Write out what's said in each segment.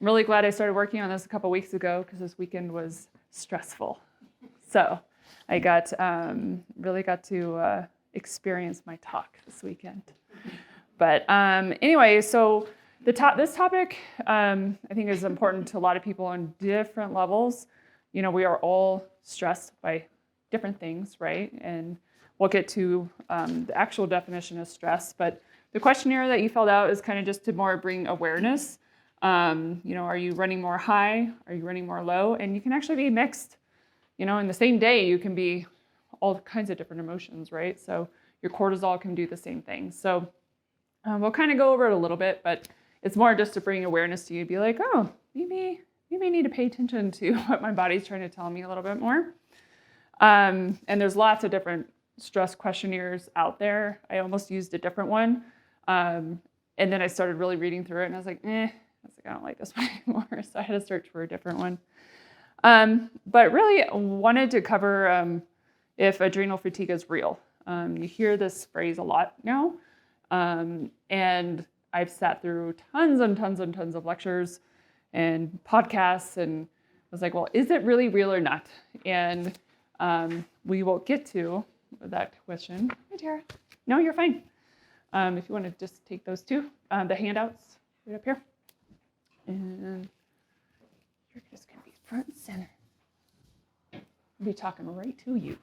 really glad I started working on this a couple weeks ago because this weekend was stressful. So I really got to experience my talk this weekend. But anyway, so this topic I think is important to a lot of people on different levels. You know, we are all stressed by different things, right? And we'll get to the actual definition of stress. But the questionnaire that you filled out is kind of just to more bring awareness. You know, are you running more high? Are you running more low? And you can actually be mixed. You know, in the same day, you can be all kinds of different emotions, right? So your cortisol can do the same thing. So we'll kind of go over it a little bit, but it's more just to bring awareness to you, be like, oh, maybe I need to pay attention to what my body's trying to tell me a little bit more. And there's lots of different stress questionnaires out there. I almost used a different one. And then I started really reading through it, and I was like, I don't like this one anymore. So I had to search for a different one. But really wanted to cover if adrenal fatigue is real. You hear this phrase a lot now. And I've sat through tons and tons and tons of lectures and podcasts, and I was like, well, is it really real or not? And we will get to that question. Hi, Tara. No, you're fine. If you want to just take those two, the handouts right up here. And you're just going to be front and center. I'll be talking right to you.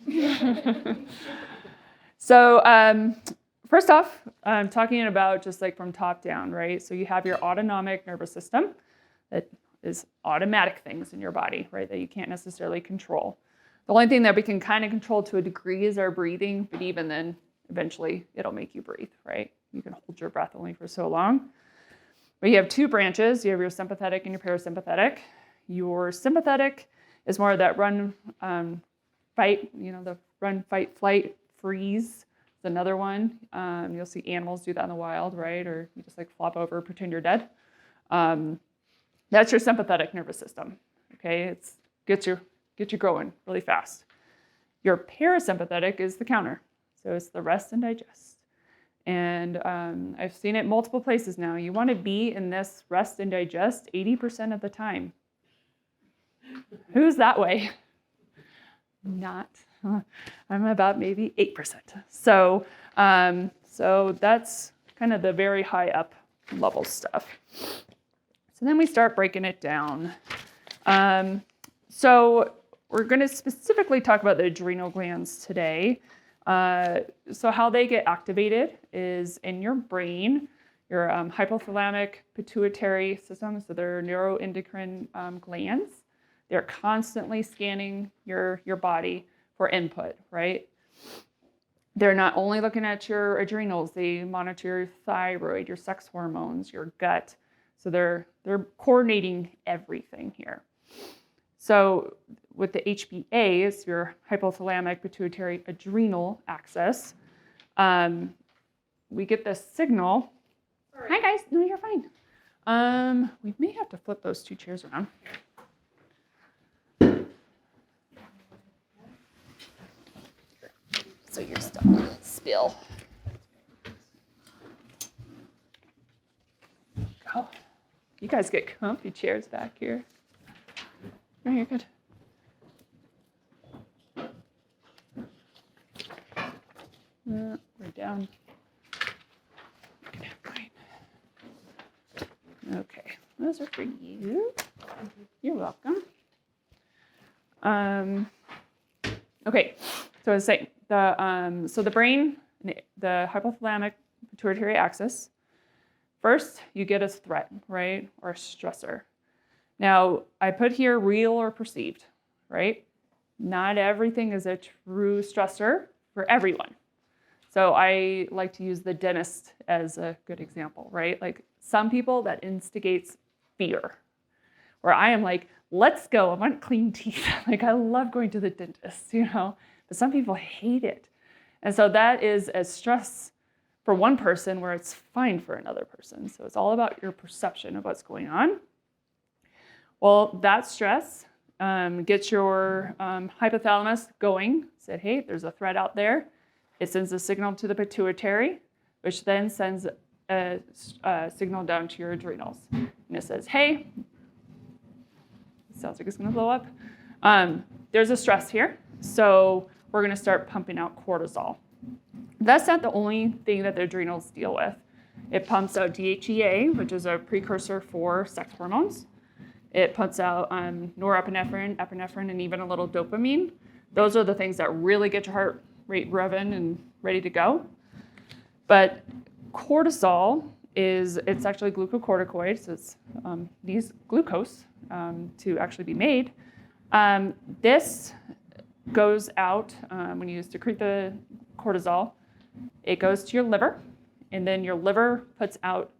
Okay. So first off, I'm talking about just like from top down, right? So you have your autonomic nervous system that is automatic things in your body, right, that you can't necessarily control. The only thing that we can kind of control to a degree is our breathing, but even then, eventually it'll make you breathe, right? You can hold your breath only for so long. But you have two branches. You have your sympathetic and your parasympathetic. Your sympathetic is more of that run, fight, the run, fight, flight, freeze is another one. You'll see animals do that in the wild, right? Or you just like flop over, pretend you're dead. That's your sympathetic nervous system, okay? It gets you going really fast. Your parasympathetic is the counter. So it's the rest and digest. And I've seen it multiple places now. You want to be in this rest and digest 80% of the time. Who's that way? Not. I'm about maybe 8%. So that's kind of the very high up level stuff. So then we start breaking it down. So we're going to specifically talk about the adrenal glands today. So how they get activated is in your brain, your hypothalamic pituitary system, so they're neuroendocrine glands. They're constantly scanning your body for input, right? They're not only looking at your adrenals, they monitor your thyroid, your sex hormones, your gut. So they're coordinating everything here. So with the HPAs, your hypothalamic pituitary adrenal axis, we get this signal. Sorry. Hi guys, no, you're fine. We may have to flip those two chairs around. So your stuff won't spill. Oh, you guys get comfy chairs back here. No, you're good. We're down. Fine. Okay, those are for you. You're welcome. Okay, so I was saying the brain, the hypothalamic pituitary axis. First, you get a threat, right, or a stressor. Now, I put here real or perceived, right? Not everything is a true stressor for everyone. So I like to use the dentist as a good example, right? Like some people that instigates fear, where I am like, let's go, I want clean teeth. Like I love going to the dentist, but some people hate it. And so that is a stress for one person where it's fine for another person. So it's all about your perception of what's going on. Well, that stress gets your hypothalamus going. Said, hey, there's a threat out there. It sends a signal to the pituitary, which then sends a signal down to your adrenals. And it says, hey, sounds like it's going to blow up. There's a stress here, so we're going to start pumping out cortisol. That's not the only thing that the adrenals deal with. It pumps out DHEA, which is a precursor for sex hormones. It puts out norepinephrine, epinephrine, and even a little dopamine. Those are the things that really get your heart rate revving and ready to go. But cortisol it's actually glucocorticoid, so it's needs glucose to actually be made. This goes out when you secrete the cortisol. It goes to your liver, and then your liver puts out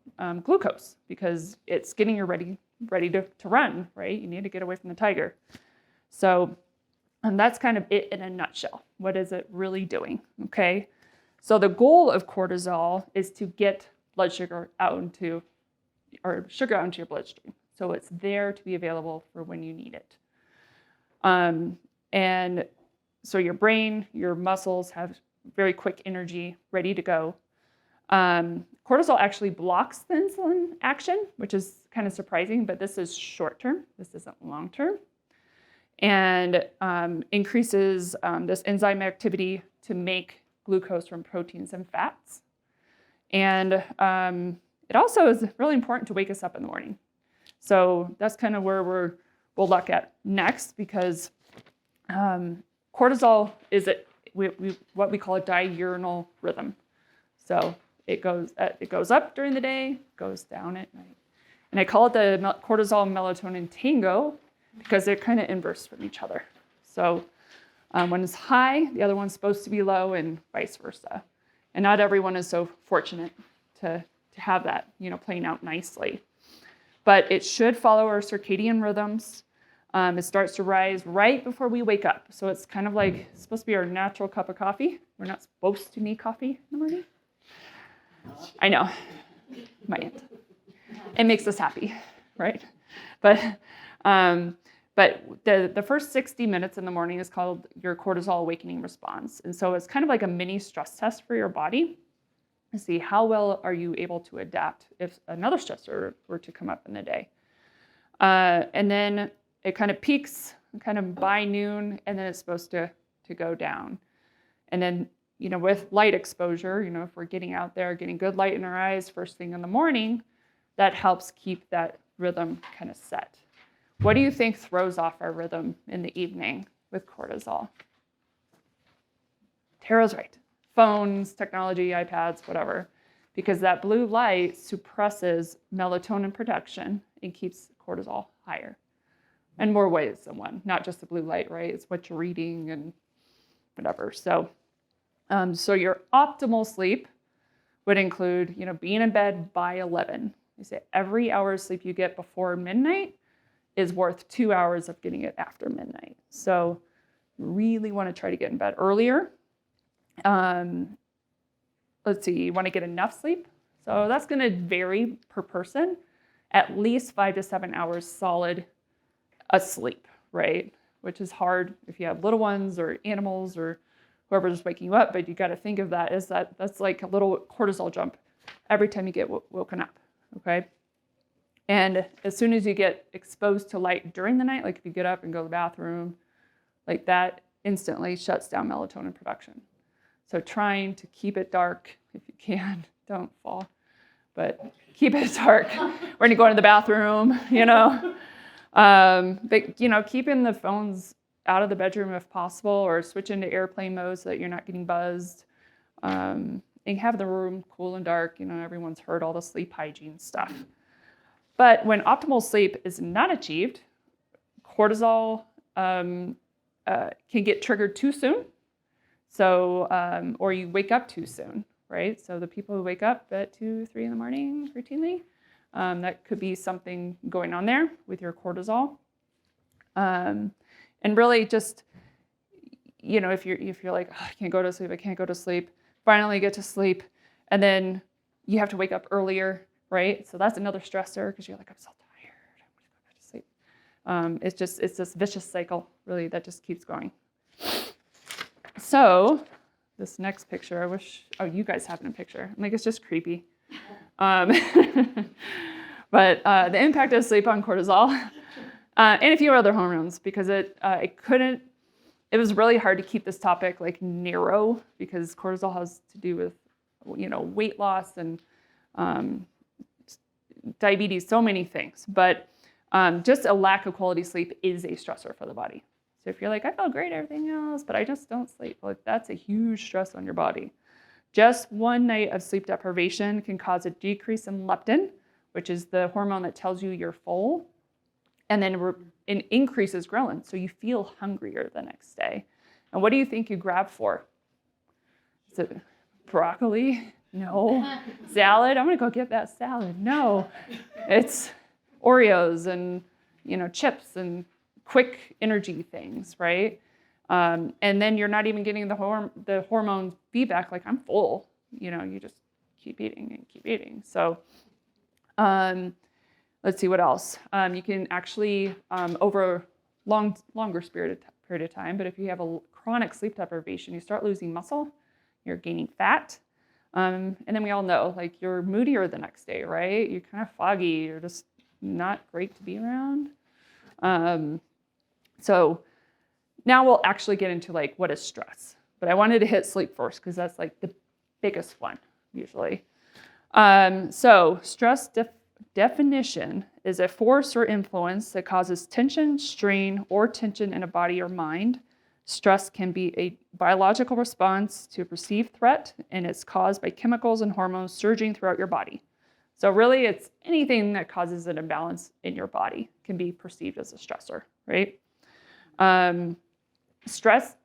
glucose because it's getting you ready to run, right? You need to get away from the tiger. So that's kind of it in a nutshell. What is it really doing? Okay. So the goal of cortisol is to get blood sugar out into your bloodstream. So it's there to be available for when you need it. And so your brain, your muscles have very quick energy ready to go. Cortisol actually blocks the insulin action, which is kind of surprising, but this is short term. This isn't long term. And increases this enzyme activity to make glucose from proteins and fats. And it also is really important to wake us up in the morning. So that's kind of where we'll look at next, because cortisol is what we call a diurnal rhythm. So it goes up during the day, goes down at night. And I call it the cortisol melatonin tango because they're kind of inverse from each other. So when it's high, the other one's supposed to be low, and vice versa. And not everyone is so fortunate to have that, playing out nicely. But it should follow our circadian rhythms. It starts to rise right before we wake up. So it's kind of like it's supposed to be our natural cup of coffee. We're not supposed to need coffee in the morning. I know, my aunt. It makes us happy, right? But the first 60 minutes in the morning is called your cortisol awakening response. And so it's kind of like a mini stress test for your body to see how well are you able to adapt if another stressor were to come up in the day. And then it kind of peaks kind of by noon, and then it's supposed to go down. And then, with light exposure, if we're getting out there, getting good light in our eyes first thing in the morning, that helps keep that rhythm kind of set. What do you think throws off our rhythm in the evening with cortisol? Tara's right. Phones, technology, iPads, whatever. Because that blue light suppresses melatonin production and keeps cortisol higher. In more ways than one, not just the blue light, right? It's what you're reading and whatever. So your optimal sleep would include, being in bed by 11. They say every hour of sleep you get before midnight is worth 2 hours of getting it after midnight. So you really want to try to get in bed earlier. Let's see, you want to get enough sleep. So that's going to vary per person, at least 5 to 7 hours solid asleep, right? Which is hard if you have little ones or animals or whoever's waking you up, but you got to think of that's like a little cortisol jump every time you get woken up, okay? And as soon as you get exposed to light during the night, like if you get up and go to the bathroom, like that instantly shuts down melatonin production. So trying to keep it dark if you can, don't fall, but keep it dark when you go into the bathroom, But, keeping the phones out of the bedroom if possible, or switch into airplane mode so that you're not getting buzzed. And have the room cool and dark. Everyone's heard all the sleep hygiene stuff. But when optimal sleep is not achieved, cortisol can get triggered too soon. So, or you wake up too soon, right? So the people who wake up at 2, 3 in the morning routinely, that could be something going on there with your cortisol. And really just, if you're like, oh, I can't go to sleep, finally get to sleep, and then you have to wake up earlier, right? So that's another stressor because you're like, I'm so tired, I'm going to go back to sleep. It's this vicious cycle, really, that just keeps going. So this next picture, you guys have a picture. I'm like, it's just creepy. But the impact of sleep on cortisol and a few other hormones, because it was really hard to keep this topic like narrow, because cortisol has to do with, weight loss and diabetes, so many things. But just a lack of quality sleep is a stressor for the body. So if you're like, I feel great, everything else, but I just don't sleep, well, that's a huge stress on your body. Just one night of sleep deprivation can cause a decrease in leptin, which is the hormone that tells you you're full, and then it increases ghrelin, so you feel hungrier the next day. And what do you think you grab for? Is it broccoli? No. Salad? I'm gonna go get that salad. No. It's Oreos and chips and quick energy things, right? And then you're not even getting the hormone feedback like I'm full. You just keep eating and keep eating. So let's see what else. You can actually over a longer period of time, but if you have a chronic sleep deprivation, you start losing muscle, you're gaining fat. And then we all know, like, you're moodier the next day, right? You're kind of foggy. You're just not great to be around. So now we'll actually get into like what is stress. But I wanted to hit sleep first because that's like the biggest one usually. So stress definition is a force or influence that causes tension, strain, or tension in a body or mind. Stress can be a biological response to a perceived threat, and it's caused by chemicals and hormones surging throughout your body. So really, it's anything that causes an imbalance in your body can be perceived as a stressor, right? Stress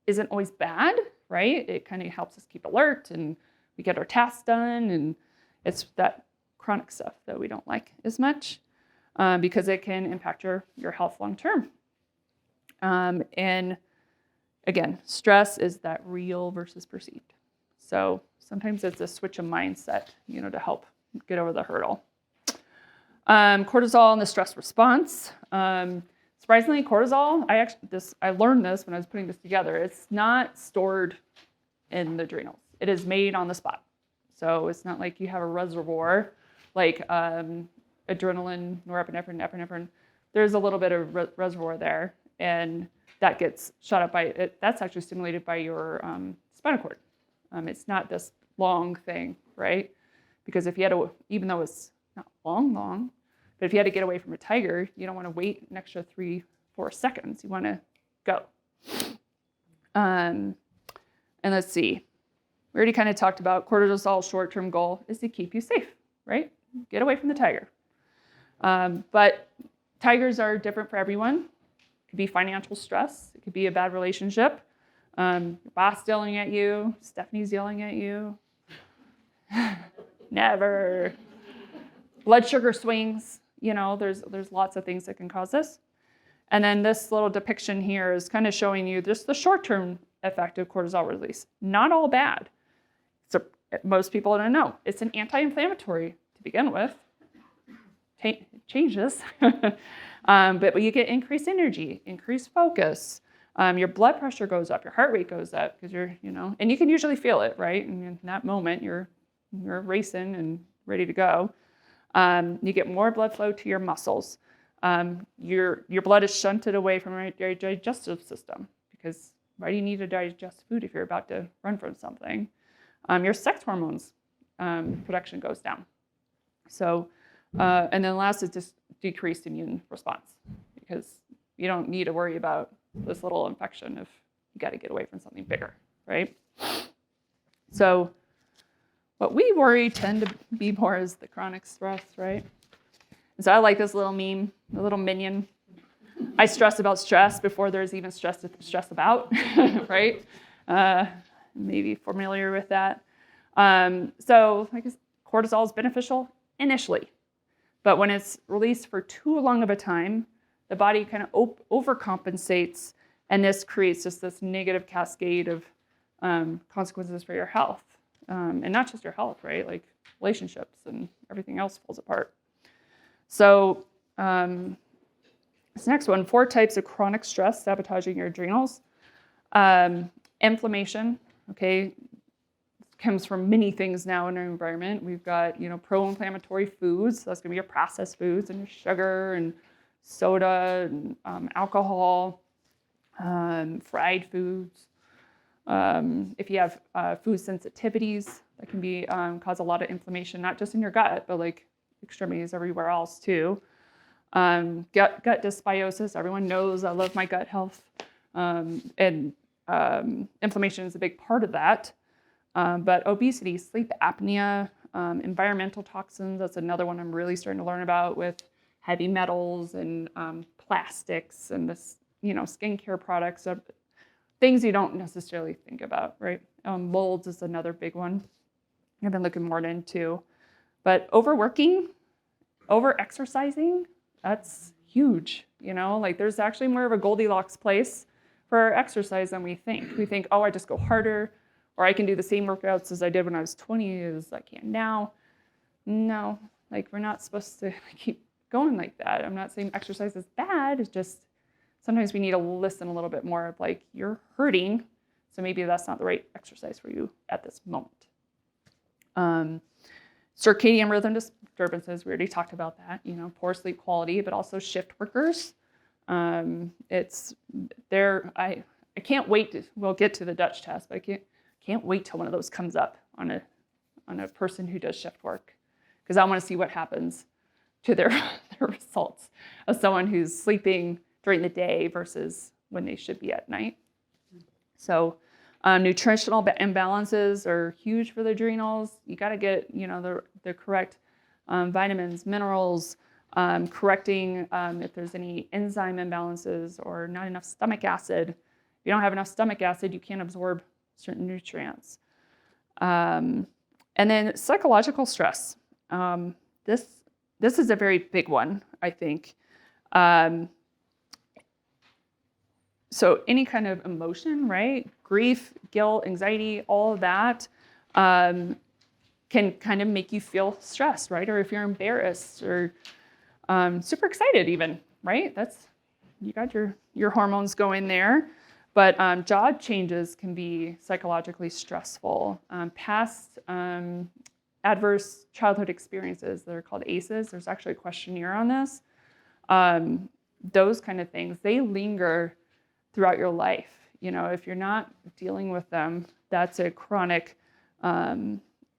isn't always bad, right? It kind of helps us keep alert and we get our tasks done, and it's that chronic stuff that we don't like as much because it can impact your health long term. And again, stress is that real versus perceived. So sometimes it's a switch of mindset, to help get over the hurdle. Cortisol and the stress response. Surprisingly, cortisol, I learned this when I was putting this together. It's not stored in the adrenals. It is made on the spot. So it's not like you have a reservoir like adrenaline, norepinephrine, epinephrine. There's a little bit of reservoir there, and that gets shot up by it. That's actually stimulated by your spinal cord. It's not this long thing, right? Because if you had to, even though it's not long, but if you had to get away from a tiger, you don't want to wait an extra 3-4 seconds. You want to go. And let's see. We already kind of talked about cortisol's short-term goal is to keep you safe, right? Get away from the tiger. But tigers are different for everyone. It could be financial stress. It could be a bad relationship. Your boss yelling at you. Stephanie's yelling at you. Never. Blood sugar swings. There's lots of things that can cause this. And then this little depiction here is kind of showing you just the short-term effect of cortisol release. Not all bad. So most people don't know. It's an anti-inflammatory to begin with. Changes. But you get increased energy, increased focus. Your blood pressure goes up, your heart rate goes up because you're, and you can usually feel it, right? And in that moment, you're racing and ready to go. You get more blood flow to your muscles. Your blood is shunted away from your digestive system, because why do you need to digest food if you're about to run from something? Your sex hormones production goes down. So, and then last is just decreased immune response, because you don't need to worry about this little infection if you got to get away from something bigger, right? So what we tend to be more is the chronic stress, right? And so I like this little meme, the little minion. I stress about stress before there's even stress to stress about, right? Maybe familiar with that. So I guess cortisol is beneficial initially, but when it's released for too long of a time, the body kind of overcompensates, and this creates just this negative cascade of consequences for your health. And not just your health, right? Like relationships and everything else falls apart. So this next one, 4 types of chronic stress sabotaging your adrenals. Inflammation, okay? comes from many things now in our environment. We've got, pro-inflammatory foods. So that's going to be your processed foods and your sugar and soda and alcohol, fried foods. If you have food sensitivities, that can be cause a lot of inflammation, not just in your gut, but like extremities everywhere else too. Gut dysbiosis. Everyone knows I love my gut health, and inflammation is a big part of that. But obesity, sleep apnea, environmental toxins. That's another one I'm really starting to learn about with heavy metals and plastics and this, skincare products. Things you don't necessarily think about, right? Molds is another big one I've been looking more into. But overworking, over-exercising, that's huge, Like there's actually more of a Goldilocks place for exercise than we think. We think, oh, I just go harder, or I can do the same workouts as I did when I was 20 as I can now. No, like we're not supposed to keep going like that. I'm not saying exercise is bad, it's just sometimes we need to listen a little bit more of like, you're hurting, so maybe that's not the right exercise for you at this moment. Circadian rhythm disturbances, we already talked about that, poor sleep quality, but also shift workers. It's there. I can't wait we'll get to the Dutch test, but I can't wait till one of those comes up on a person who does shift work, because I want to see what happens to their results of someone who's sleeping during the day versus when they should be at night. So nutritional imbalances are huge for the adrenals. You got to get the correct vitamins, minerals, correcting if there's any enzyme imbalances or not enough stomach acid. If you don't have enough stomach acid, you can't absorb certain nutrients. And then psychological stress. This is a very big one, I think. So any kind of emotion, right? Grief, guilt, anxiety, all of that can kind of make you feel stressed, right? Or if you're embarrassed or super excited even, right? You got your hormones going there. But job changes can be psychologically stressful. Past adverse childhood experiences, they're called ACEs. There's actually a questionnaire on this. Those kind of things, they linger throughout your life. If you're not dealing with them, that's a chronic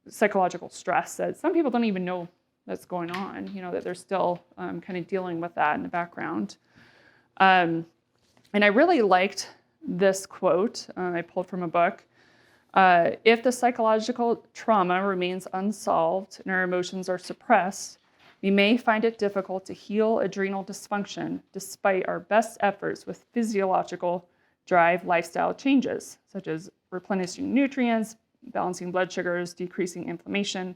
psychological stress that some people don't even know that's going on, that they're still kind of dealing with that in the background. And I really liked this quote I pulled from a book. If the psychological trauma remains unsolved and our emotions are suppressed, we may find it difficult to heal adrenal dysfunction despite our best efforts with physiological drive lifestyle changes, such as replenishing nutrients, balancing blood sugars, decreasing inflammation.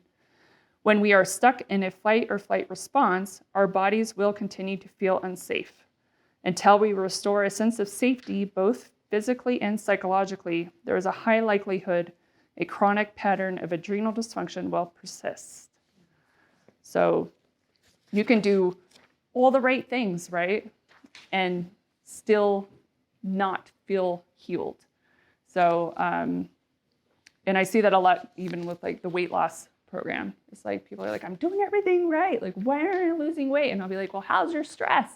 When we are stuck in a fight or flight response, our bodies will continue to feel unsafe. Until we restore a sense of safety, both physically and psychologically, there is a high likelihood a chronic pattern of adrenal dysfunction will persist. So you can do all the right things, right? And still not feel healed. So, and I see that a lot even with like the weight loss program. It's like people are like, I'm doing everything right. Like, why aren't I losing weight? And I'll be like, well, how's your stress?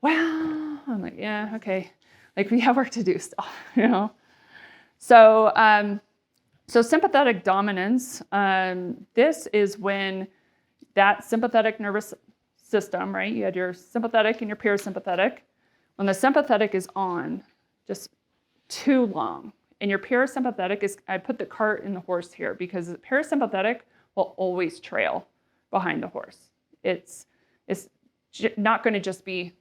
Well, I'm like, yeah, okay. Like we have work to do still, So, so sympathetic dominance, this is when that sympathetic nervous system, right? You had your sympathetic and your parasympathetic. When the sympathetic is on just too long, and your parasympathetic is, I put the cart in the horse here because the parasympathetic will always trail behind the horse. It's not going to just be,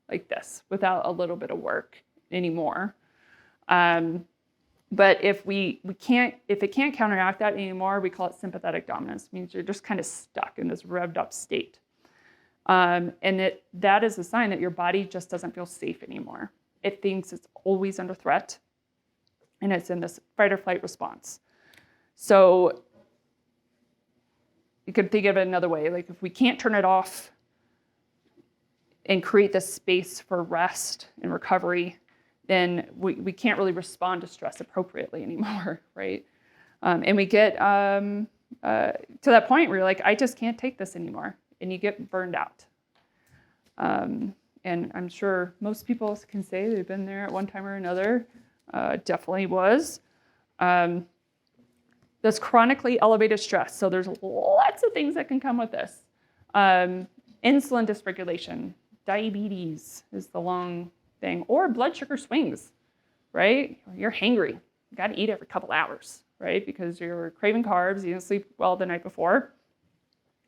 like this without a little bit of work anymore. But if it can't counteract that anymore, we call it sympathetic dominance. It means you're just kind of stuck in this revved up state. And that is a sign that your body just doesn't feel safe anymore. It thinks it's always under threat, and it's in this fight or flight response. So you could think of it another way. Like if we can't turn it off and create this space for rest and recovery, then we can't really respond to stress appropriately anymore, right? And we get to that point where you're like, I just can't take this anymore, and you get burned out. And I'm sure most people can say they've been there at one time or another. Definitely was. This chronically elevated stress. So there's lots of things that can come with this. Insulin dysregulation, diabetes is the long thing, or blood sugar swings, right? You're hangry. You got to eat every couple hours, right? Because you're craving carbs, you didn't sleep well the night before.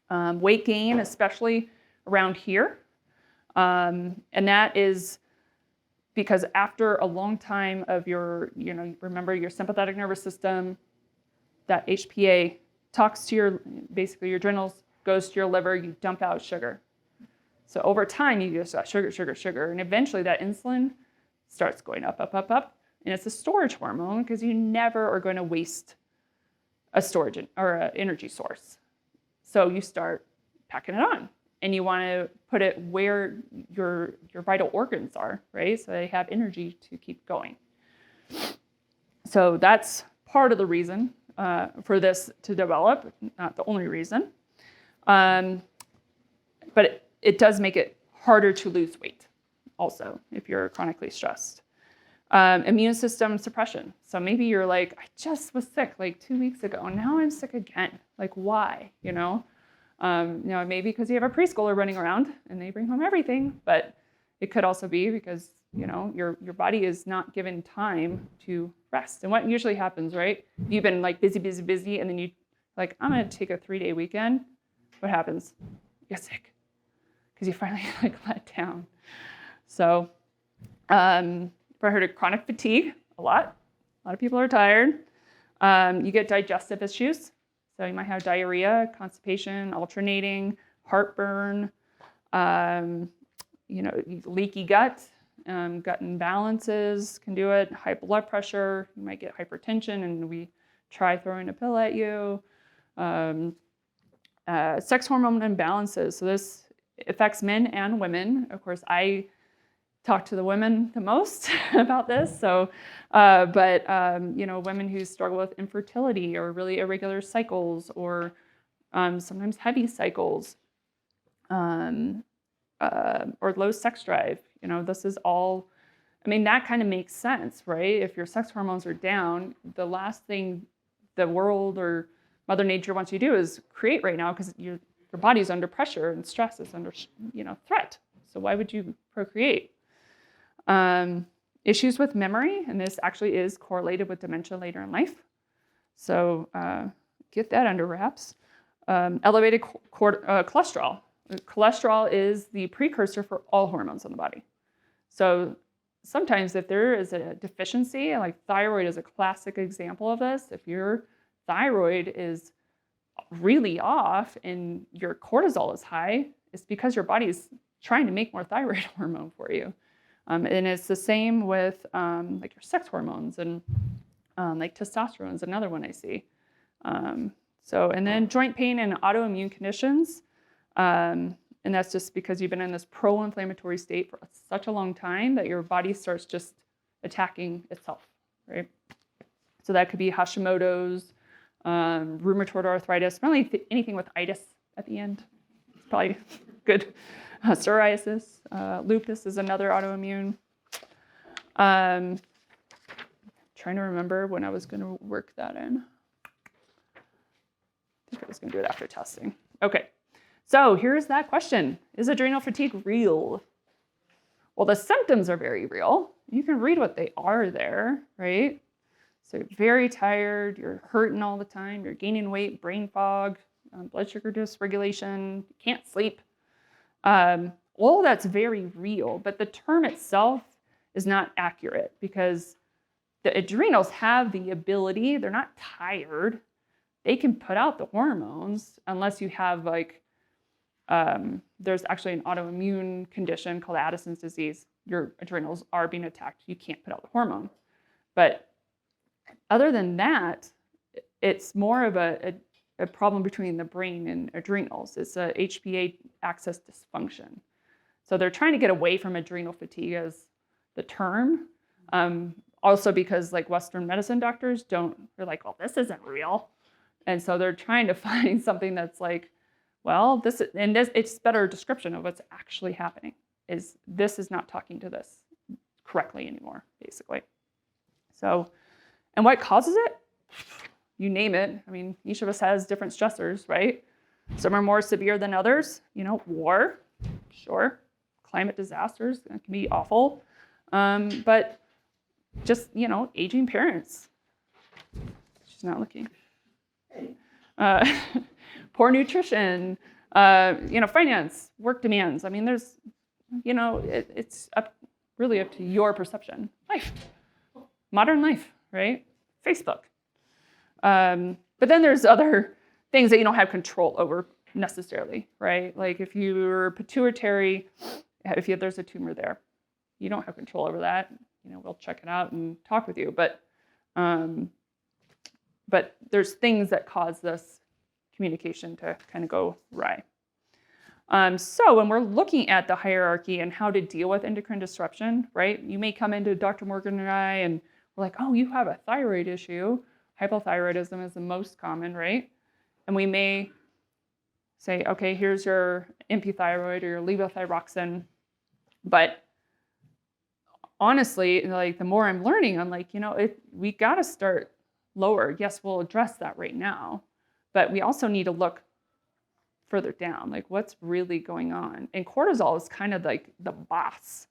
Weight gain, especially around here. And that is because after a long time of your, remember your sympathetic nervous system, that HPA talks to basically your adrenals, goes to your liver, you dump out sugar. So over time, you just got sugar, sugar, sugar. And eventually that insulin starts going up, up, up, up. And it's a storage hormone because you never are going to waste a storage or an energy source. So you start packing it on. And you want to put it where your vital organs are, right? So they have energy to keep going. So that's part of the reason for this to develop, not the only reason. But it does make it harder to lose weight also if you're chronically stressed. Immune system suppression. So maybe you're like, I just was sick like 2 weeks ago, and now I'm sick again. Like, why, maybe because you have a preschooler running around and they bring home everything, but it could also be because, your body is not given time to rest. And what usually happens, right? You've been like busy, busy, busy, and then you like, I'm going to take a 3-day weekend. What happens? You get sick because you finally like let down. So I heard of chronic fatigue a lot. A lot of people are tired. You get digestive issues. So you might have diarrhea, constipation, alternating, heartburn, leaky gut, gut imbalances can do it, high blood pressure, you might get hypertension, and we try throwing a pill at you. Sex hormone imbalances. So this affects men and women. Of course, I talk to the women the most about this. So, women who struggle with infertility or really irregular cycles or sometimes heavy cycles or low sex drive, this is all, that kind of makes sense, right? If your sex hormones are down, the last thing the world or Mother Nature wants you to do is create right now because your body's under pressure and stress is under, threat. So why would you procreate? Issues with memory, and this actually is correlated with dementia later in life. So get that under wraps. Elevated cholesterol. Cholesterol is the precursor for all hormones in the body. So sometimes if there is a deficiency, like thyroid is a classic example of this, if your thyroid is really off and your cortisol is high, it's because your body is trying to make more thyroid hormone for you. And it's the same with like your sex hormones and like testosterone is another one I see. And then joint pain and autoimmune conditions. And that's just because you've been in this pro-inflammatory state for such a long time that your body starts just attacking itself, right? So that could be Hashimoto's, rheumatoid arthritis, really anything with itis at the end. It's probably good. Psoriasis, lupus is another autoimmune. Trying to remember when I was going to work that in. I think I was going to do it after testing. Okay, so here's that question. Is adrenal fatigue real? Well, the symptoms are very real. You can read what they are there, right? So you're very tired, you're hurting all the time, you're gaining weight, brain fog, blood sugar dysregulation, you can't sleep. All that's very real, but the term itself is not accurate because the adrenals have the ability, they're not tired, they can put out the hormones unless you have there's actually an autoimmune condition called Addison's disease. Your adrenals are being attacked, you can't put out the hormone. But other than that, it's more of a problem between the brain and adrenals. It's a HPA axis dysfunction. So they're trying to get away from adrenal fatigue as the term, Also because like Western medicine doctors they're like, well, this isn't real. And so they're trying to find something that's like, well, it's better description of what's actually happening. This is not talking to this correctly anymore, basically. So, and what causes it? You name it. I mean, each of us has different stressors, right? Some are more severe than others. War, sure. Climate disasters can be awful. But just, aging parents. She's not looking. Poor nutrition, finance, work demands. I mean, there's, it's really up to your perception. Life, modern life, right? Facebook. But then there's other things that you don't have control over necessarily, right? Like if you're pituitary, there's a tumor there, you don't have control over that. We'll check it out and talk with you. But there's things that cause this communication to kind of go awry. So when we're looking at the hierarchy and how to deal with endocrine disruption, right? You may come into Dr. Morgan and I, and we're like, oh, you have a thyroid issue. Hypothyroidism is the most common, right? And we may say, okay, here's your MP-thyroid or your levothyroxine. But honestly, like the more I'm learning, I'm like, we got to start lower. Yes, we'll address that right now, but we also need to look further down, like what's really going on. And cortisol is kind of like the boss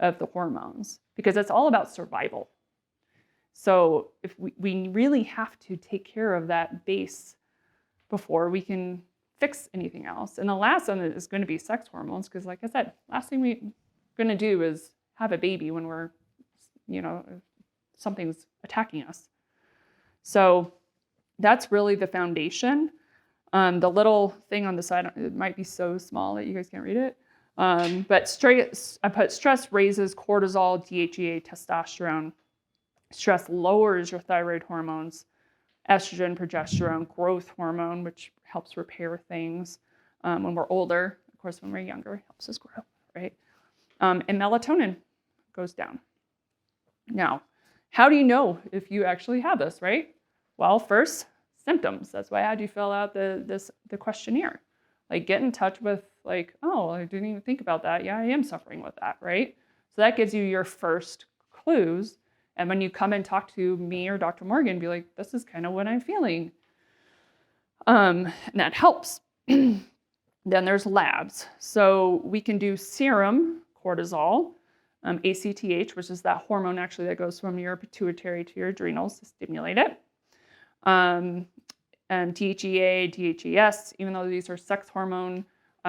of the hormones because it's all about survival. So if we really have to take care of that base before we can fix anything else. And the last one is going to be sex hormones because like I said, last thing we're going to do is have a baby when we're, something's attacking us. So that's really the foundation. The little thing on the side, it might be so small that you guys can't read it. But I put stress raises cortisol, DHEA, testosterone. Stress lowers your thyroid hormones, estrogen, progesterone, growth hormone, which helps repair things when we're older. Of course, when we're younger, it helps us grow, right? And melatonin goes down. Now, how do you know if you actually have this, right? Well, first, symptoms. That's why I had you fill out the questionnaire. Like get in touch with like, oh, I didn't even think about that. Yeah, I am suffering with that, right? So that gives you your first clues. And when you come and talk to me or Dr. Morgan, be like, this is kind of what I'm feeling. And that helps. Then there's labs. So we can do serum cortisol, ACTH, which is that hormone actually that goes from your pituitary to your adrenals to stimulate it. DHEA, DHES, even though these are sex hormone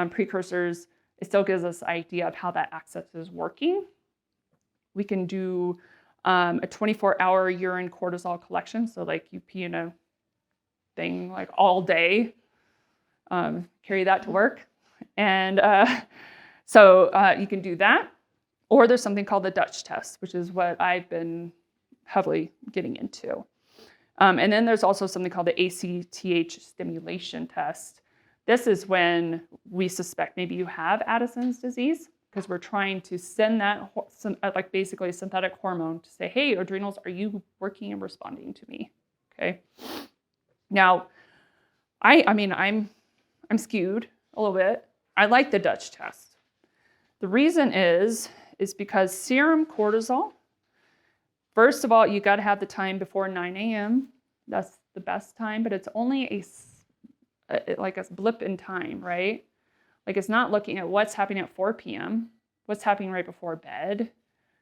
precursors, it still gives us an idea of how that axis is working. We can do a 24-hour urine cortisol collection. So like you pee in a thing like all day, carry that to work. And so you can do that. Or there's something called the Dutch test, which is what I've been heavily getting into. And then there's also something called the ACTH stimulation test. This is when we suspect maybe you have Addison's disease because we're trying to send that, like basically a synthetic hormone to say, hey, adrenals, are you working and responding to me? Okay. Now, I'm skewed a little bit. I like the Dutch test. The reason is because serum cortisol, first of all, you got to have the time before 9 a.m. That's the best time, but it's only like a blip in time, right? Like it's not looking at what's happening at 4 p.m., what's happening right before bed,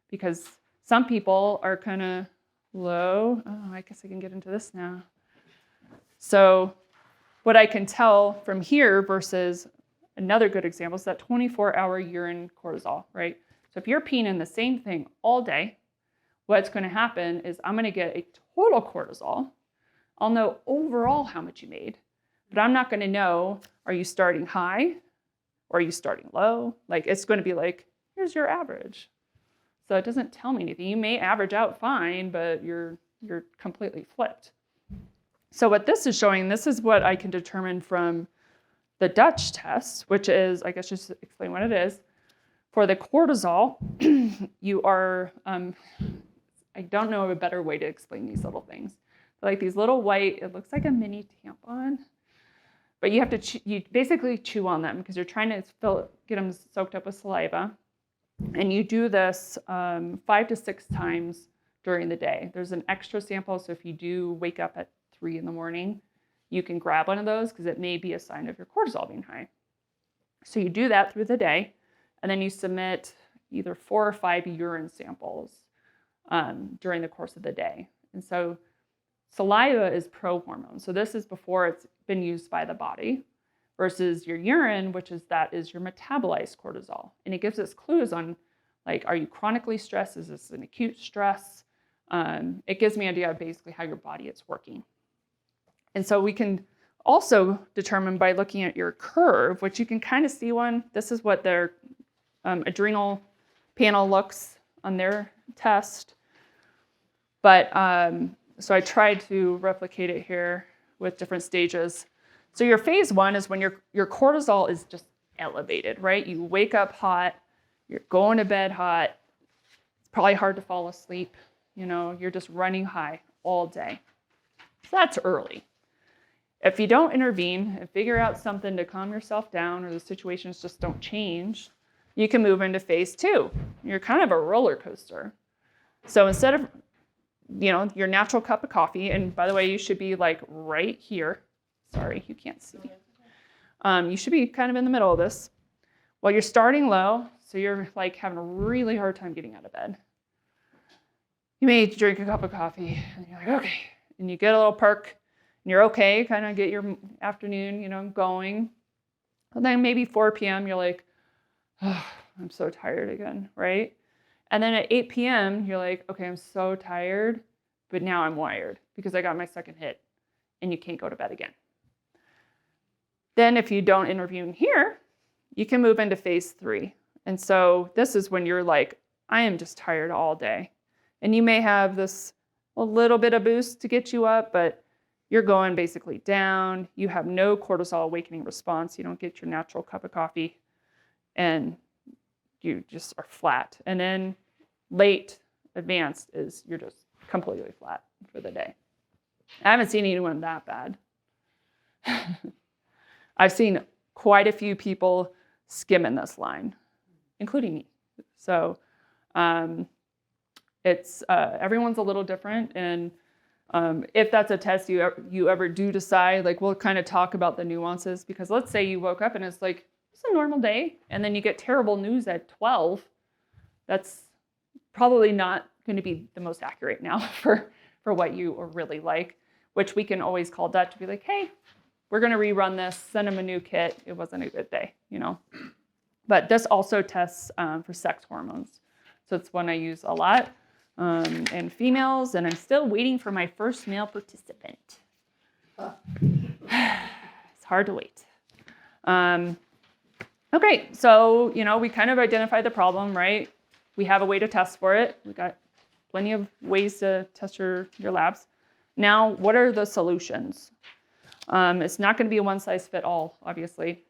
because some people are kind of low. Oh, I guess I can get into this now. So what I can tell from here versus another good example is that 24-hour urine cortisol, right? So if you're peeing in the same thing all day, what's going to happen is I'm going to get a total cortisol. I'll know overall how much you made, but I'm not going to know, are you starting high or are you starting low? Like it's going to be like, here's your average. So it doesn't tell me anything. You may average out fine, but you're completely flipped. So what this is showing, this is what I can determine from the Dutch test, which is, I guess just explain what it is. For the cortisol, you are I don't know a better way to explain these little things. They're like these little white, it looks like a mini tampon, but you have to, you basically chew on them because you're trying to get them soaked up with saliva. And you do this 5 to 6 times during the day. There's an extra sample, so if you do wake up at 3 in the morning, you can grab one of those because it may be a sign of your cortisol being high. So you do that through the day, and then you submit either 4 or 5 urine samples during the course of the day. And so saliva is prohormone. So this is before it's been used by the body, versus your urine, which is your metabolized cortisol. And it gives us clues on, like, are you chronically stressed? Is this an acute stress? It gives me an idea of basically how your body is working. And so we can also determine by looking at your curve, which you can kind of see one. This is what their adrenal panel looks on their test. But so I tried to replicate it here with different stages. So your phase 1 is when your cortisol is just elevated, right? You wake up hot, you're going to bed hot. It's probably hard to fall asleep. You're just running high all day. So that's early. If you don't intervene and figure out something to calm yourself down, or the situations just don't change, you can move into phase 2. You're kind of a roller coaster. So instead of, your natural cup of coffee, and by the way, you should be like right here. Sorry, you can't see. You should be kind of in the middle of this. Well, you're starting low, so you're like having a really hard time getting out of bed. You may drink a cup of coffee, and you're like, okay. And you get a little perk, and you're okay, kind of get your afternoon, going. And then maybe 4 p.m., you're like, oh, I'm so tired again, right? And then at 8 p.m., you're like, okay, I'm so tired, but now I'm wired because I got my second hit, and you can't go to bed again. Then if you don't intervene here, you can move into phase 3. And so this is when you're like, I am just tired all day. And you may have a little bit of boost to get you up, but you're going basically down. You have no cortisol awakening response. You don't get your natural cup of coffee, and you just are flat. And then late advanced is you're just completely flat for the day. I haven't seen anyone that bad. I've seen quite a few people skimming this line, including me. So it's everyone's a little different. And if that's a test you ever do decide, like, we'll kind of talk about the nuances, because let's say you woke up and it's like, it's a normal day, and then you get terrible news at 12. That's probably not going to be the most accurate now for what you are really like, which we can always call Dutch to be like, hey, we're going to rerun this, send them a new kit. It wasn't a good day, But this also tests for sex hormones. So it's one I use a lot in females, and I'm still waiting for my first male participant. It's hard to wait. Okay, so, we kind of identified the problem, right? We have a way to test for it. We got plenty of ways to test your labs. Now, what are the solutions? It's not going to be a one-size-fits-all, obviously.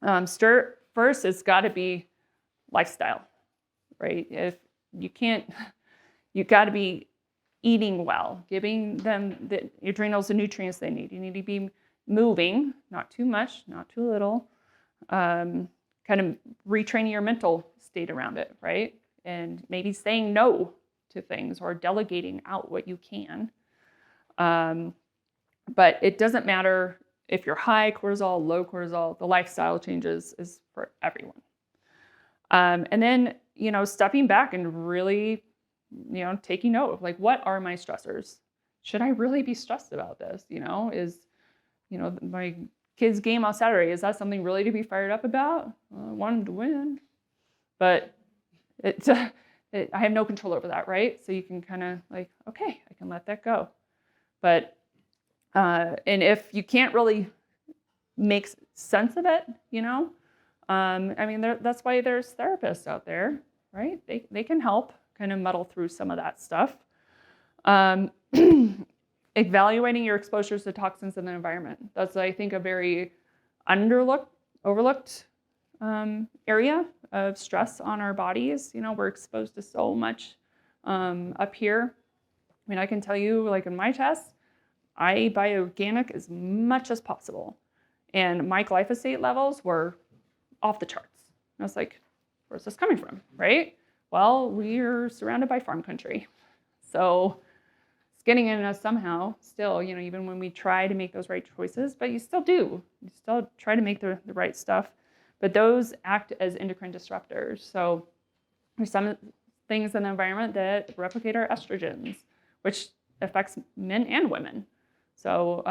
First, it's got to be lifestyle, right? If you can't, you got to be eating well, giving them the adrenals the nutrients they need. You need to be moving, not too much, not too little. Kind of retraining your mental state around it, right? And maybe saying no to things or delegating out what you can. But it doesn't matter if you're high cortisol, low cortisol, the lifestyle changes is for everyone. And then, stepping back and really, taking note of, like, what are my stressors? Should I really be stressed about this? Is, my kid's game on Saturday, is that something really to be fired up about? I want him to win. But I have no control over that, right? So you can kind of like, okay, I can let that go. But and if you can't really make sense of it, that's why there's therapists out there, right? They can help kind of muddle through some of that stuff. Evaluating your exposures to toxins in the environment. That's, I think, a very overlooked area of stress on our bodies. We're exposed to so much up here. I mean, I can tell you, like in my tests, I buy organic as much as possible. And my glyphosate levels were off the charts. And I was like, where's this coming from, right? Well, we're surrounded by farm country. So it's getting in us somehow still, even when we try to make those right choices, but you still do. You still try to make the right stuff. But those act as endocrine disruptors. So there's some things in the environment that replicate our estrogens, which affects men and women. So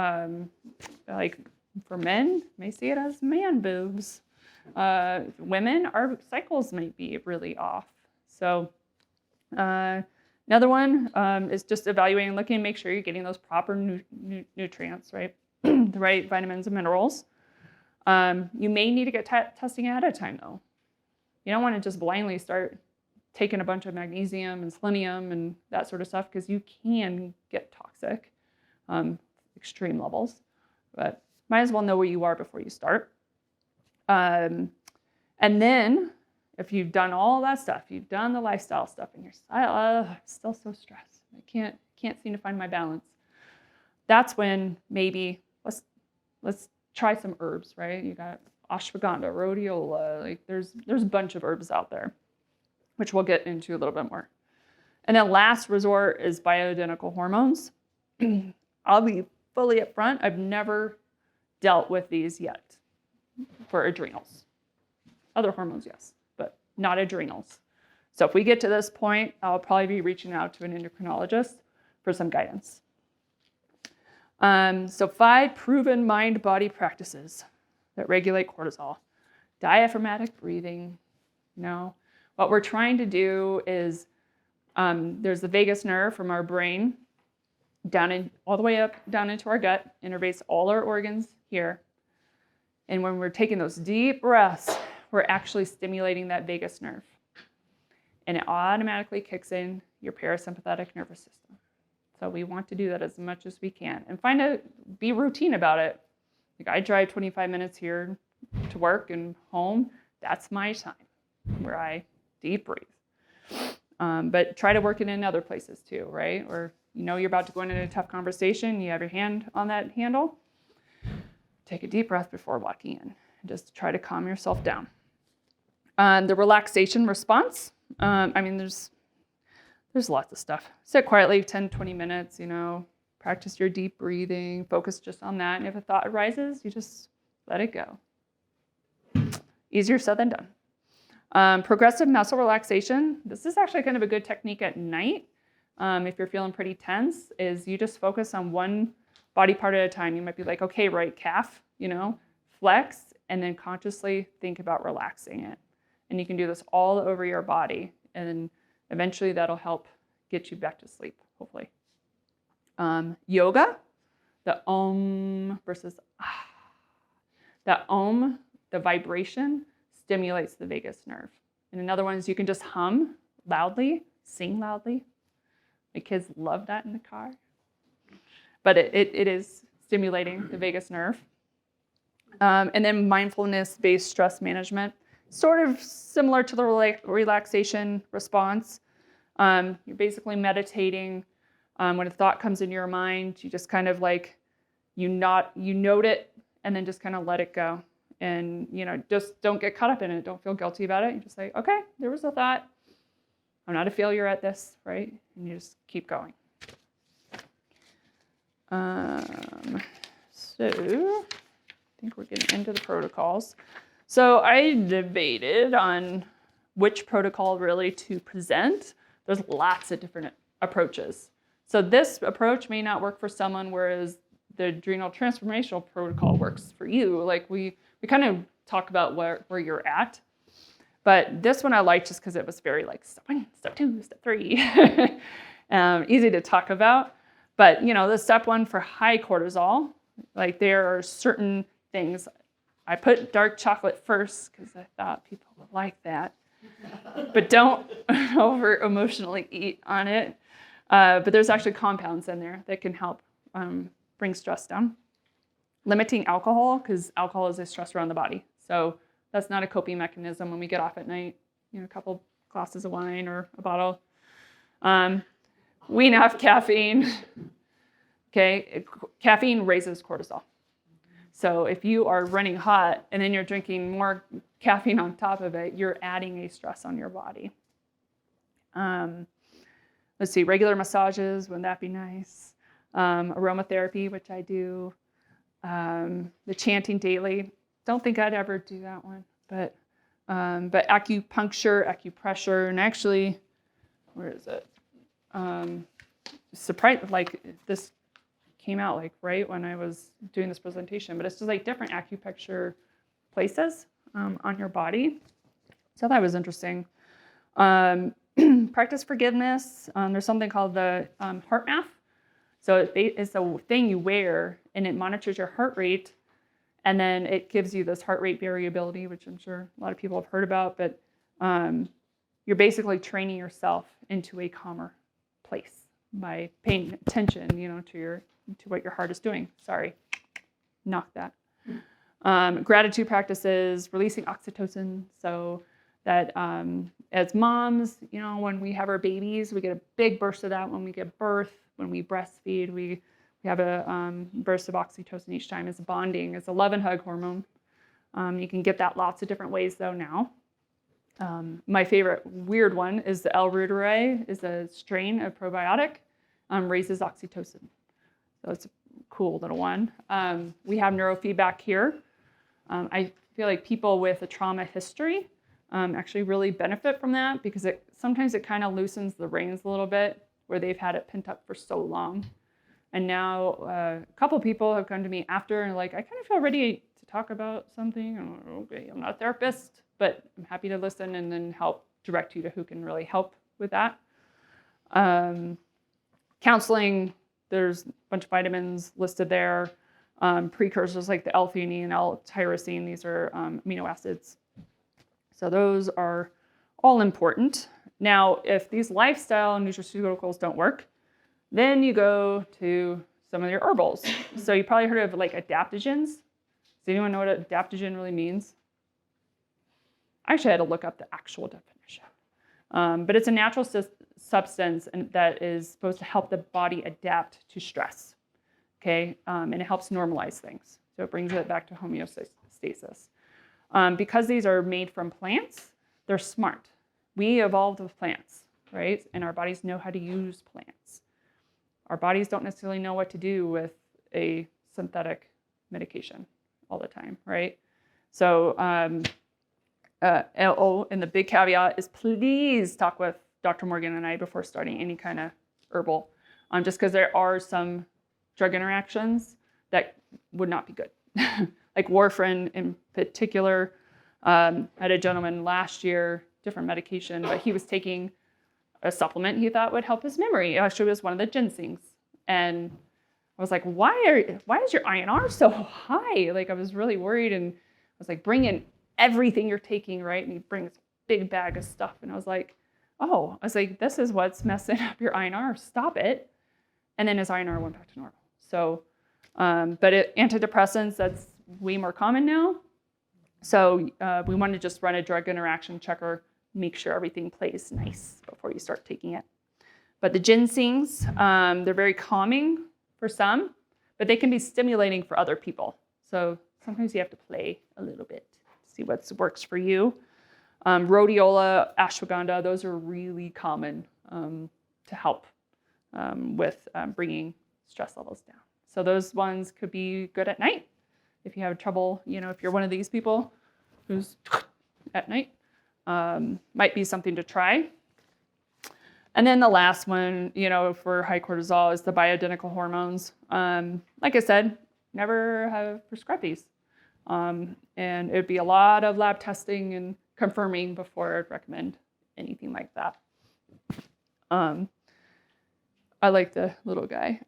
like for men, may see it as man boobs. Women, our cycles might be really off. So another one is just evaluating, looking to make sure you're getting those proper nutrients, right? The right vitamins and minerals. You may need to get testing ahead of time, though. You don't want to just blindly start taking a bunch of magnesium and selenium and that sort of stuff, because you can get toxic, extreme levels. But might as well know where you are before you start. And then if you've done all that stuff, you've done the lifestyle stuff, and you're still so stressed, I can't seem to find my balance. That's when maybe let's try some herbs, right? You got ashwagandha, rhodiola, like there's a bunch of herbs out there, which we'll get into a little bit more. And then last resort is bioidentical hormones. I'll be fully upfront, I've never dealt with these yet for adrenals. Other hormones, yes, but not adrenals. So if we get to this point, I'll probably be reaching out to an endocrinologist for some guidance. So 5 proven mind-body practices that regulate cortisol. Diaphragmatic breathing. What we're trying to do is, there's the vagus nerve from our brain all the way up, down into our gut, innervates all our organs here. And when we're taking those deep breaths, we're actually stimulating that vagus nerve. And it automatically kicks in your parasympathetic nervous system. So we want to do that as much as we can and be routine about it. Like I drive 25 minutes here to work and home. That's my time where I deep breathe. But try to work it in other places too, right? Or you're about to go into a tough conversation, you have your hand on that handle. Take a deep breath before walking in. Just try to calm yourself down. The relaxation response. There's lots of stuff. Sit quietly 10, 20 minutes, practice your deep breathing, focus just on that. And if a thought arises, you just let it go. Easier said than done. Progressive muscle relaxation. This is actually kind of a good technique at night. If you're feeling pretty tense, is you just focus on one body part at a time. You might be like, okay, right calf, flex, and then consciously think about relaxing it. And you can do this all over your body. And eventually that'll help get you back to sleep, hopefully. Yoga, the om versus ah. The om, the vibration, stimulates the vagus nerve. And another one is you can just hum loudly, sing loudly. My kids love that in the car. But it is stimulating the vagus nerve. And then mindfulness-based stress management, sort of similar to the relaxation response. You're basically meditating. When a thought comes into your mind, you just kind of like, you note it and then just kind of let it go. And, just don't get caught up in it. Don't feel guilty about it. You just say, okay, there was a thought. I'm not a failure at this, right? And you just keep going. So I think we're getting into the protocols. So I debated on which protocol really to present. There's lots of different approaches. So this approach may not work for someone, whereas the adrenal transformational protocol works for you. Like we kind of talk about where you're at. But this one I liked just because it was very like step 1, step 2, step 3. Easy to talk about. But, the step 1 for high cortisol, like there are certain things. I put dark chocolate first because I thought people would like that. But don't over emotionally eat on it. But there's actually compounds in there that can help bring stress down. Limiting alcohol, because alcohol is a stressor on the body. So that's not a coping mechanism when we get off at night. A couple glasses of wine or a bottle. Wean off caffeine. Okay, caffeine raises cortisol. So if you are running hot and then you're drinking more caffeine on top of it, you're adding a stress on your body. Let's see, regular massages, wouldn't that be nice? Aromatherapy, which I do. The chanting daily. Don't think I'd ever do that one, but acupuncture, acupressure, and actually, where is it? Surprise! Like this came out like right when I was doing this presentation, but it's just like different acupuncture places on your body. So that was interesting. Practice forgiveness. There's something called the heart math. So it's a thing you wear, and it monitors your heart rate, and then it gives you this heart rate variability, which I'm sure a lot of people have heard about. But you're basically training yourself into a calmer place by paying attention, to what your heart is doing. Sorry, knock that. Gratitude practices, releasing oxytocin, so that as moms, when we have our babies, we get a big burst of that when we give birth. When we breastfeed, we have a burst of oxytocin each time. It's bonding. It's a love and hug hormone. You can get that lots of different ways, though, now. My favorite weird one is the L. reuteri, is a strain of probiotic, raises oxytocin. So it's a cool little one. We have neurofeedback here. I feel like people with a trauma history actually really benefit from that because sometimes it kind of loosens the reins a little bit where they've had it pent up for so long. And now a couple people have come to me after and like, I kind of feel ready to talk about something. Okay, I'm not a therapist, but I'm happy to listen and then help direct you to who can really help with that. Counseling, there's a bunch of vitamins listed there. Precursors like the L-theanine and L-tyrosine, these are amino acids. So those are all important. Now, if these lifestyle nutraceuticals don't work, then you go to some of your herbals. So you probably heard of like adaptogens. Does anyone know what adaptogen really means? I actually had to look up the actual definition. But it's a natural substance that is supposed to help the body adapt to stress. Okay, and it helps normalize things. So it brings it back to homeostasis. Because these are made from plants, they're smart. We evolved with plants, right? And our bodies know how to use plants. Our bodies don't necessarily know what to do with a synthetic medication all the time, right? So, and the big caveat is please talk with Dr. Morgan and I before starting any kind of herbal, just because there are some drug interactions that would not be good. Like warfarin in particular. I had a gentleman last year, different medication, but he was taking a supplement he thought would help his memory. Actually, it was one of the ginsengs. And I was like, why is your INR so high? Like, I was really worried, and I was like, bring in everything you're taking, right? And he brings a big bag of stuff. And I was like, this is what's messing up your INR. Stop it. And then his INR went back to normal. So, but antidepressants, that's way more common now. So we want to just run a drug interaction checker, make sure everything plays nice before you start taking it. But the ginsengs, they're very calming for some, but they can be stimulating for other people. So sometimes you have to play a little bit to see what works for you. Rhodiola, ashwagandha, those are really common to help with bringing stress levels down. So those ones could be good at night. If you have trouble, if you're one of these people who's at night, might be something to try. And then the last one, for high cortisol is the bioidentical hormones. Like I said, never have prescribed these. And it would be a lot of lab testing and confirming before I'd recommend anything like that. I like the little guy.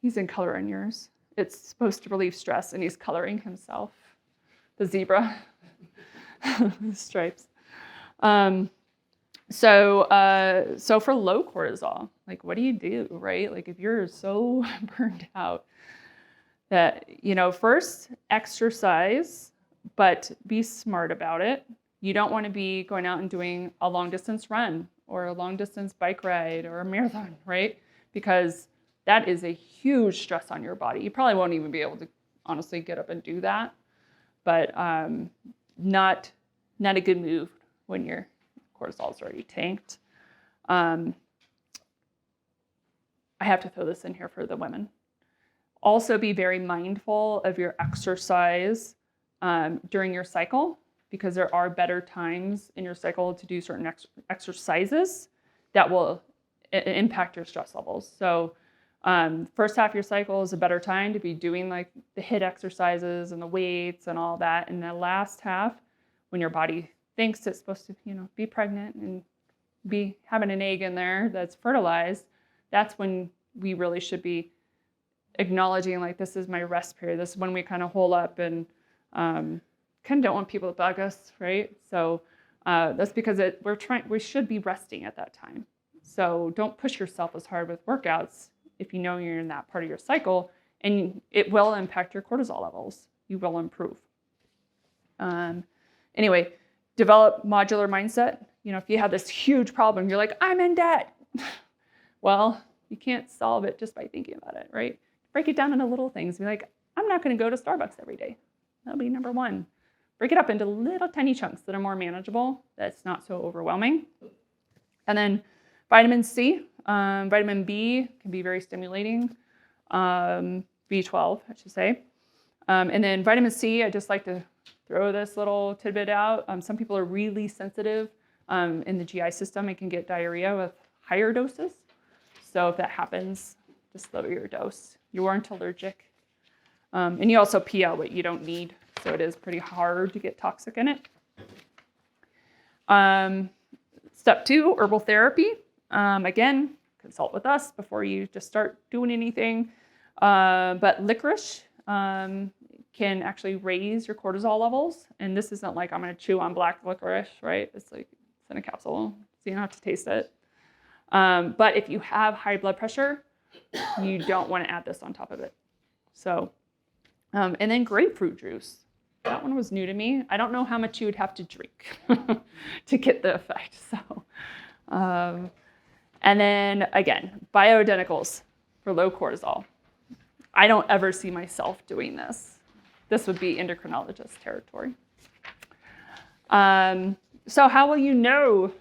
He's in color on yours. It's supposed to relieve stress, and he's coloring himself. The zebra, the stripes. So for low cortisol, like, what do you do, right? Like, if you're so burned out that, first exercise, but be smart about it. You don't want to be going out and doing a long distance run or a long distance bike ride or a marathon, right? Because that is a huge stress on your body. You probably won't even be able to honestly get up and do that, but not a good move when your cortisol is already tanked. I have to throw this in here for the women. Also be very mindful of your exercise during your cycle, because there are better times in your cycle to do certain exercises that will impact your stress levels. So first half of your cycle is a better time to be doing like the HIIT exercises and the weights and all that. And the last half, when your body thinks it's supposed to, be pregnant and be having an egg in there that's fertilized, that's when we really should be acknowledging, like, this is my rest period. This is when we kind of hole up and kind of don't want people to bug us, right? So that's because we should be resting at that time. So don't push yourself as hard with workouts if you know you're in that part of your cycle, and it will impact your cortisol levels. You will improve. Anyway, develop modular mindset. If you have this huge problem, you're like, I'm in debt. Well, you can't solve it just by thinking about it, right? Break it down into little things. Be like, I'm not going to go to Starbucks every day. That'll be number one. Break it up into little tiny chunks that are more manageable, that's not so overwhelming. And then vitamin C, vitamin B can be very stimulating. B12, I should say. And then vitamin C, I just like to throw this little tidbit out. Some people are really sensitive in the GI system and can get diarrhea with higher doses. So if that happens, just lower your dose. You aren't allergic. And you also pee out what you don't need. So it is pretty hard to get toxic in it. Step 2, herbal therapy. Again, consult with us before you just start doing anything. But licorice can actually raise your cortisol levels. And this isn't like I'm going to chew on black licorice, right? It's like it's in a capsule, so you don't have to taste it. But if you have high blood pressure, you don't want to add this on top of it. So, and then grapefruit juice. That one was new to me. I don't know how much you would have to drink to get the effect. So, and then again, bioidenticals for low cortisol. I don't ever see myself doing this. This would be endocrinologist territory. So how will you know,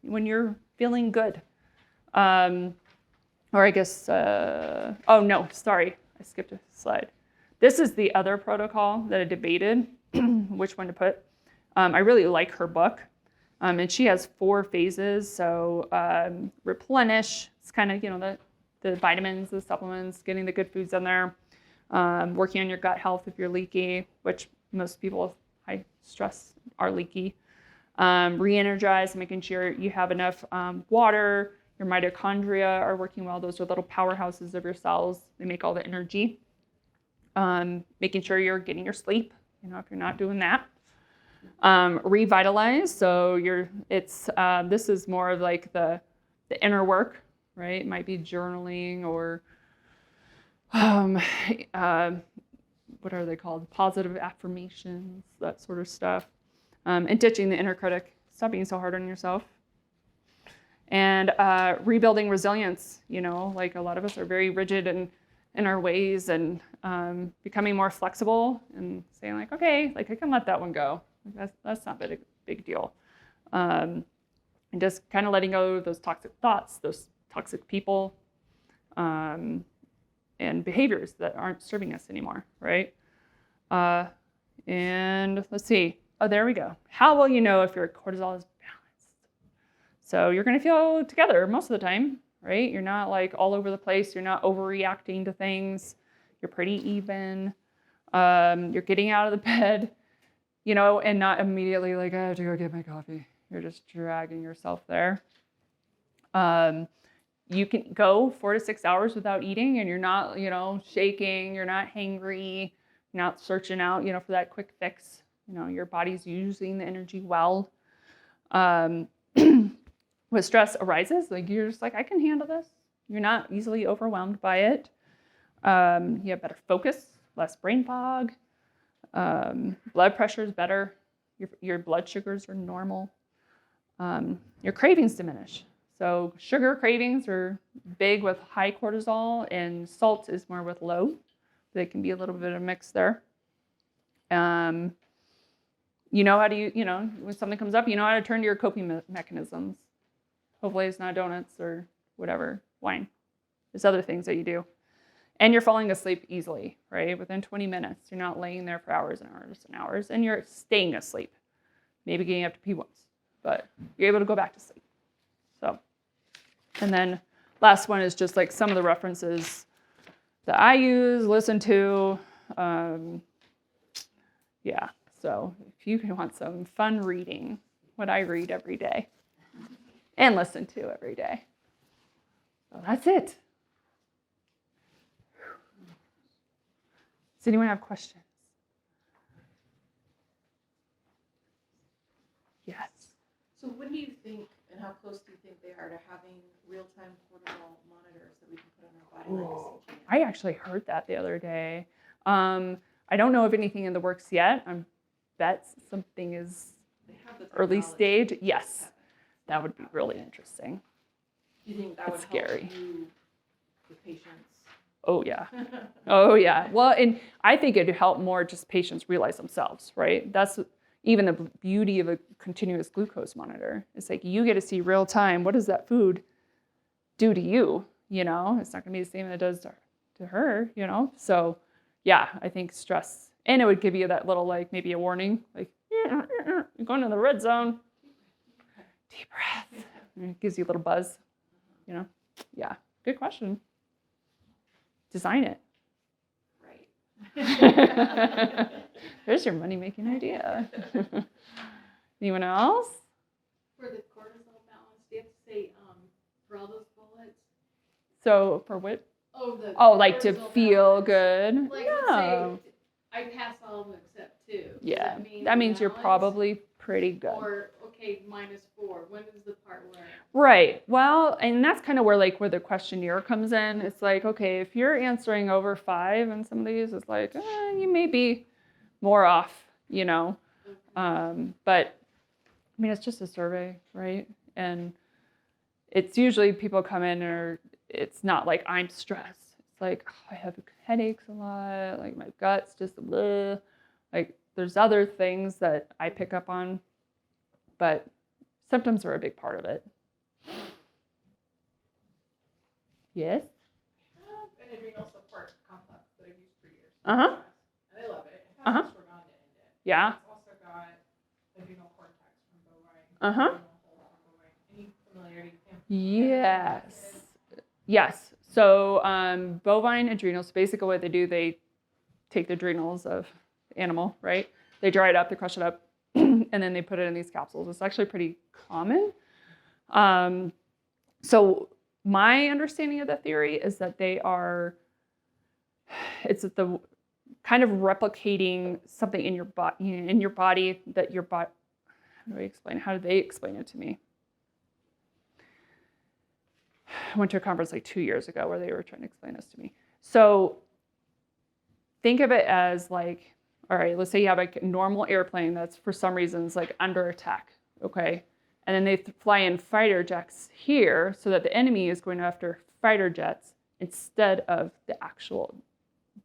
when you're feeling good? Or I guess, oh no, sorry, I skipped a slide. This is the other protocol that I debated which one to put. I really like her book. And she has 4 phases. So replenish, it's kind of, the vitamins, the supplements, getting the good foods in there, working on your gut health if you're leaky, which most people with high stress are leaky. Re-energize, making sure you have enough water, your mitochondria are working well. Those are little powerhouses of your cells. They make all the energy. Making sure you're getting your sleep, if you're not doing that. Revitalize, so this is more of like the inner work, right? It might be journaling or what are they called? Positive affirmations, that sort of stuff. And ditching the inner critic. Stop being so hard on yourself. And rebuilding resilience, like a lot of us are very rigid in our ways, and becoming more flexible and saying like, okay, like I can let that one go. That's not a big deal. And just kind of letting go of those toxic thoughts, those toxic people, and behaviors that aren't serving us anymore, right? And let's see. Oh, there we go. How will you know if your cortisol is balanced? So you're going to feel together most of the time, right? You're not like all over the place. You're not overreacting to things. You're pretty even. You're getting out of the bed, and not immediately like, I have to go get my coffee. You're just dragging yourself there. You can go 4 to 6 hours without eating, and you're not, shaking. You're not hangry. You're not searching out, for that quick fix. Your body's using the energy well. When stress arises, like you're just like, I can handle this. You're not easily overwhelmed by it. You have better focus, less brain fog. Blood pressure is better. Your blood sugars are normal. your cravings diminish. So sugar cravings are big with high cortisol, and salt is more with low. There can be a little bit of a mix there. You know how to, when something comes up, you know how to turn to your coping mechanisms. Hopefully it's not donuts or whatever, wine. There's other things that you do. And you're falling asleep easily, right? Within 20 minutes, you're not laying there for hours and hours and hours, and you're staying asleep. Maybe getting up to pee once, but you're able to go back to sleep. So, and then last one is just like some of the references that I use, listen to. Yeah, so if you want some fun reading, what I read every day and listen to every day. So that's it. Does anyone have questions? Yes. So when do you think, and how close do you think they are to having real-time cortisol monitors that we can put on our body? Like I actually heard that the other day. I don't know of anything in the works yet. I bet something is early stage. Yes, that would be really interesting. Do you think that would scary. Help you, the patients? Oh, yeah. Oh, yeah. Well, and I think it'd help more just patients realize themselves, right? That's even the beauty of a continuous glucose monitor. It's like you get to see real time, what does that food do to you? It's not going to be the same that it does to her, So, yeah, I think stress. And it would give you that little, like, maybe a warning, like, you're going to the red zone. Deep breath. And it gives you a little buzz, Yeah, good question. Design it. Right. There's your money-making idea. Anyone else? For the cortisol balance, do you have to say for all those bullets? So for what? Like to feel good? Like, no. Let's say I pass all of them except 2. Yeah, that means you're probably pretty good. Or, okay, -4. When is the part where? Right. Well, and that's kind of where the questionnaire comes in. It's like, okay, if you're answering over 5 in some of these, it's like, you may be more off, Okay. But I mean, it's just a survey, right? And it's usually people come in or it's not like I'm stressed. It's like, I have headaches a lot, like my gut's just bleh. Like there's other things that I pick up on, but symptoms are a big part of it. Yes? I have an adrenal support complex that I've used for years. Uh-huh. And I love it. It has ashwagandha in it. Yeah. It's also got adrenal cortex from bovine. Uh-huh. Any familiarity? Yes. Yes. So bovine adrenals, basically what they do, they take the adrenals of the animal, right? They dry it up, they crush it up, and then they put it in these capsules. It's actually pretty common. So my understanding of the theory is that it's the kind of replicating something in your body that your body, how do they explain it to me? I went to a conference like 2 years ago where they were trying to explain this to me. So think of it as like, all right, let's say you have a normal airplane that's for some reasons like under attack, okay? And then they fly in fighter jets here so that the enemy is going after fighter jets instead of the actual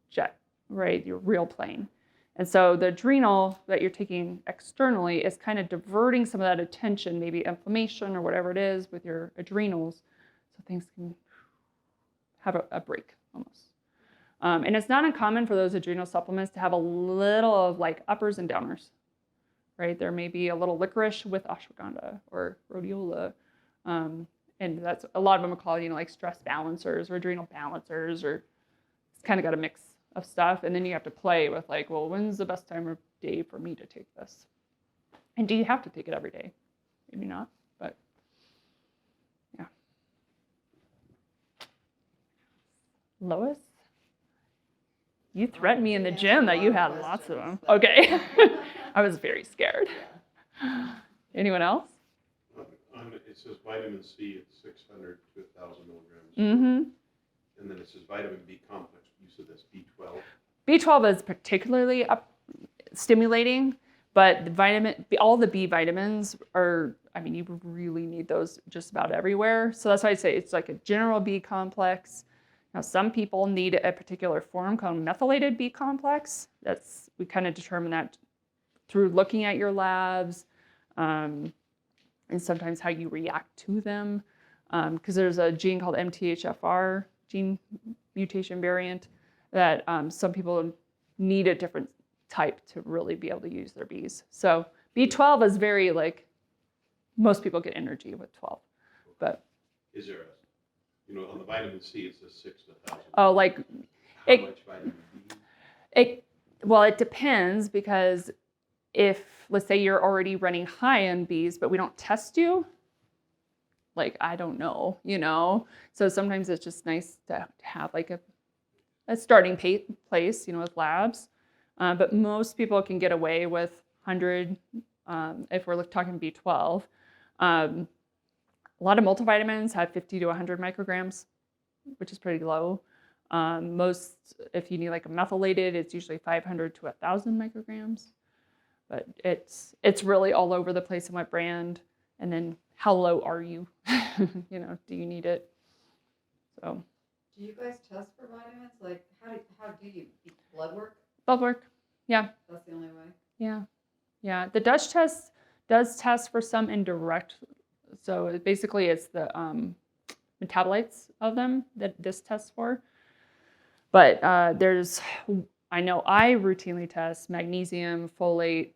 jet, right? Your real plane. And so the adrenal that you're taking externally is kind of diverting some of that attention, maybe inflammation or whatever it is with your adrenals, so things can have a break almost. And it's not uncommon for those adrenal supplements to have a little of like uppers and downers, right? There may be a little licorice with ashwagandha or rhodiola. And that's a lot of them are called, like stress balancers or adrenal balancers, or it's kind of got a mix of stuff. And then you have to play with like, well, when's the best time of day for me to take this? And do you have to take it every day? Maybe not, but yeah. Lois? You threatened me in the gym that you had lots of them. Okay. I was very scared. Anyone else? It says vitamin C at 600 to 1,000 milligrams. Mm-hmm. And then it says vitamin B complex. You said that's B12. B12 is particularly stimulating, But all the B vitamins are, I mean, you really need those just about everywhere. So that's why I say it's like a general B complex. Now, some people need a particular form called methylated B complex. We kind of determine that through looking at your labs, and sometimes how you react to them. Because there's a gene called MTHFR, gene mutation variant, that some people need a different type to really be able to use their Bs. So B12 is very most people get energy with 12, but. Is there on the vitamin C, it says 6 to 1,000. Oh, How much vitamin D? It depends, because if, let's say you're already running high on Bs, but we don't test you, I don't know, So sometimes it's just nice to have a starting place, with labs. But most people can get away with 100 if we're talking B12. A lot of multivitamins have 50 to 100 micrograms, which is pretty low. Most, if you need a methylated, it's usually 500 to 1,000 micrograms. But it's really all over the place in what brand, and then how low are you? Do you need it? So. Do you guys test for vitamins? How do you blood work? Blood work, yeah. That's the only way. Yeah. The Dutch test does test for some indirect. So basically, it's the metabolites of them that this tests for. But I know I routinely test magnesium, folate,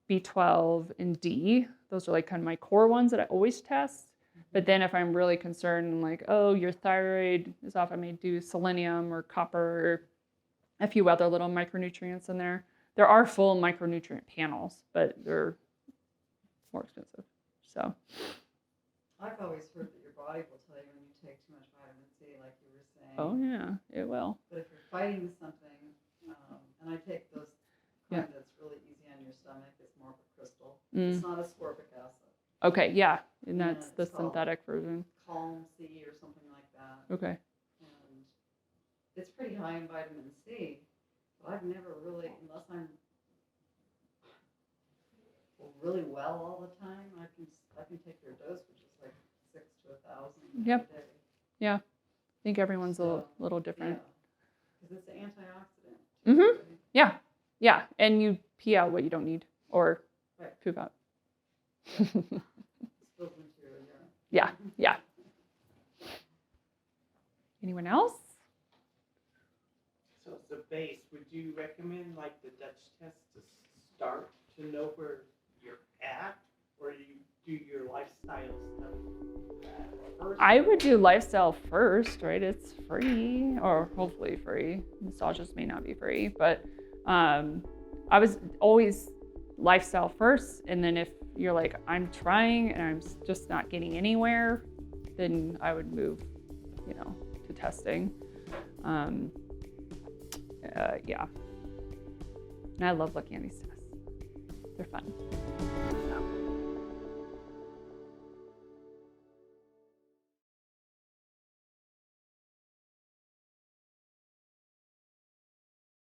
B12, and D. Those are kind of my core ones that I always test. But then if I'm really concerned, your thyroid is off, I may do selenium or copper or a few other little micronutrients in there. There are full micronutrient panels, but they're more expensive. So. I've always heard that your body will tell you when you take too much vitamin C, like you were saying. Oh yeah, it will. But if you're fighting something, and I take those kind that's really easy on your stomach, it's more of a crystal. It's not ascorbic acid. Okay, yeah, and Yeah, that's the it's called synthetic version. Calm C or something like that. Okay. And it's pretty high in vitamin C, but I've never really, unless I'm really well all the time, I can take your dose, which is 6 to 1,000 Yep. a day. Yeah, I think everyone's a little different. Because it's an antioxidant. Mm-hmm. Yeah, and you pee out what you don't need or poop out. Yeah. Anyone else? So as a base, would you recommend the Dutch test to start to know where you're at, or you do your lifestyle stuff first? I would do lifestyle first, right? It's free, or hopefully free. Massages may not be free, but I was always lifestyle first, and then if you're I'm trying and I'm just not getting anywhere, then I would move, to testing. Yeah. And I love looking at these tests. They're fun. So.